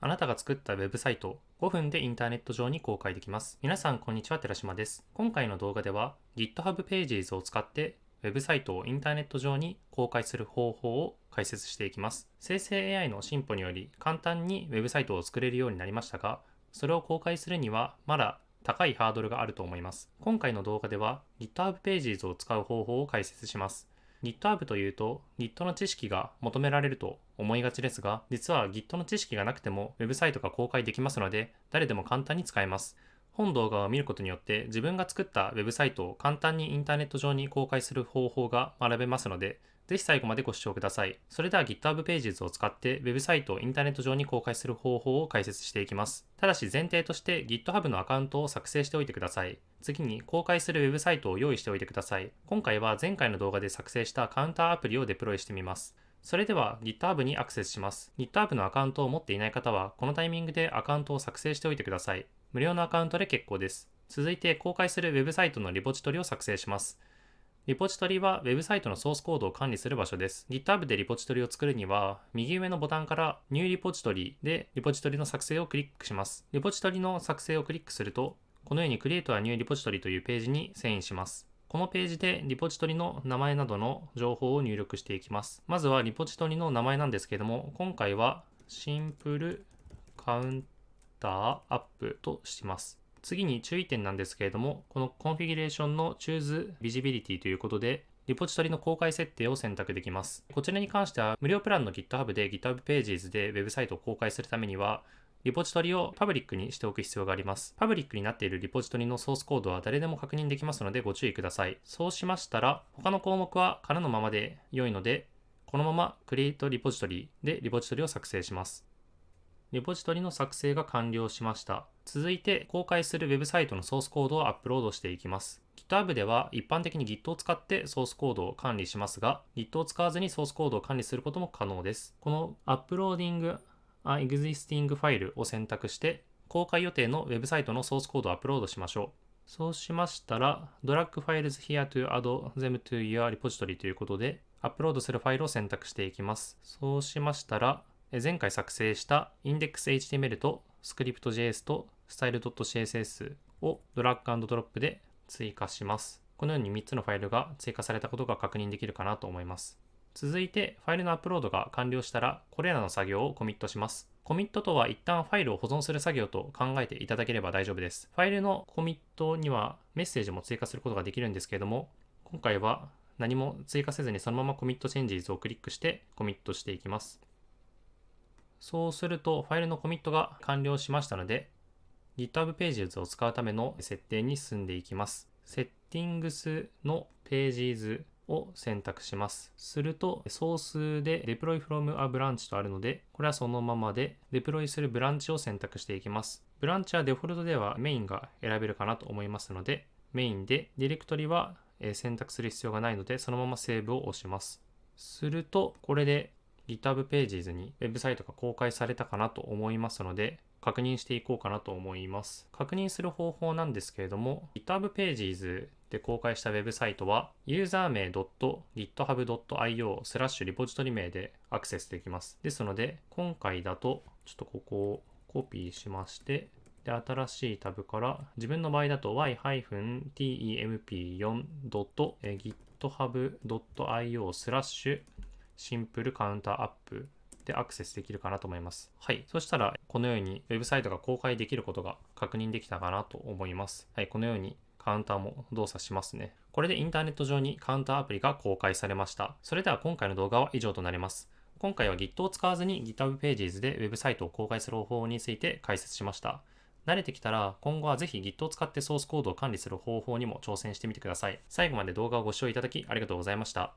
あなたが作ったウェブサイトを5分でインターネット上に公開できます。皆さん、こんにちは。寺島です。今回の動画では GitHub Pages を使ってウェブサイトをインターネット上に公開する方法を解説していきます。生成 AI の進歩により簡単にウェブサイトを作れるようになりましたが、それを公開するにはまだ高いハードルがあると思います。今回の動画では GitHub Pages を使う方法を解説します。GitHub というと Git の知識が求められると思いがちですが、実は Git の知識がなくてもウェブサイトが公開できますので、誰でも簡単に使えます。本動画を見ることによって自分が作ったウェブサイトを簡単にインターネット上に公開する方法が学べますので、ぜひ最後までご視聴ください。それでは GitHub Pages を使ってウェブサイトをインターネット上に公開する方法を解説していきます。ただし前提として GitHub のアカウントを作成しておいてください。次に公開するウェブサイトを用意しておいてください。今回は前回の動画で作成したカウンターアプリをデプロイしてみます。それでは GitHub にアクセスします。GitHub のアカウントを持っていない方はこのタイミングでアカウントを作成しておいてください。無料のアカウントで結構です。続いて公開するウェブサイトのリポジトリを作成します。リポジトリはウェブサイトのソースコードを管理する場所です。GitHub でリポジトリを作るには、右上のボタンからニューリポジトリでリポジトリの作成をクリックします。リポジトリの作成をクリックすると、このように Create a New Repository というページに遷移します。このページでリポジトリの名前などの情報を入力していきます。まずはリポジトリの名前なんですけれども、今回はシンプルカウンターアップとします。次に注意点なんですけれども、このコンフィギュレーションの Choose Visibility ということで、リポジトリの公開設定を選択できます。こちらに関しては、無料プランの GitHub で GitHub Pages でウェブサイトを公開するためには、リポジトリをパブリックにしておく必要があります。パブリックになっているリポジトリのソースコードは誰でも確認できますのでご注意ください。そうしましたら、他の項目は空のままで良いので、このまま Create Repository でリポジトリを作成します。リポジトリの作成が完了しました。続いて公開するウェブサイトのソースコードをアップロードしていきます。GitHub では一般的に Git を使ってソースコードを管理しますが、Git を使わずにソースコードを管理することも可能です。この Uploading a Existing File を選択して、公開予定のウェブサイトのソースコードをアップロードしましょう。そうしましたら、Drag Files here to add them to your repository ということで、アップロードするファイルを選択していきます。そうしましたら、前回作成した index.html と script.js と style.css をドラッグ&ドロップで追加します。このように3つのファイルが追加されたことが確認できるかなと思います。続いてファイルのアップロードが完了したらこれらの作業をコミットします。コミットとは一旦ファイルを保存する作業と考えていただければ大丈夫です。ファイルのコミットにはメッセージも追加することができるんですけれども、今回は何も追加せずにそのままコミットチェンジーズをクリックしてコミットしていきます。そうするとファイルのコミットが完了しましたので GitHub Pages を使うための設定に進んでいきます。Settings の Pages を選択します。するとソースで Deploy from a branch とあるので、これはそのままでデプロイするブランチを選択していきます。ブランチはデフォルトではメインが選べるかなと思いますので、メインでディレクトリは選択する必要がないので、そのままセーブを押します。するとこれでGitHub Pages にウェブサイトが公開されたかなと思いますので、確認していこうかなと思います。確認する方法なんですけれども、GitHub Pages で公開したウェブサイトは、ユーザー名 .github.io スラッシュリポジトリ名でアクセスできます。ですので、今回だと、ちょっとここをコピーしまして、で、新しいタブから、自分の場合だと y-temp4.github.io スラッシュシンプルカウンターアップでアクセスできるかなと思います。はい。そしたら、このようにウェブサイトが公開できることが確認できたかなと思います。はい。このようにカウンターも動作しますね。これでインターネット上にカウンターアプリが公開されました。それでは今回の動画は以上となります。今回は Git を使わずに GitHub Pages でウェブサイトを公開する方法について解説しました。慣れてきたら今後はぜひ Git を使ってソースコードを管理する方法にも挑戦してみてください。最後まで動画をご視聴いただきありがとうございました。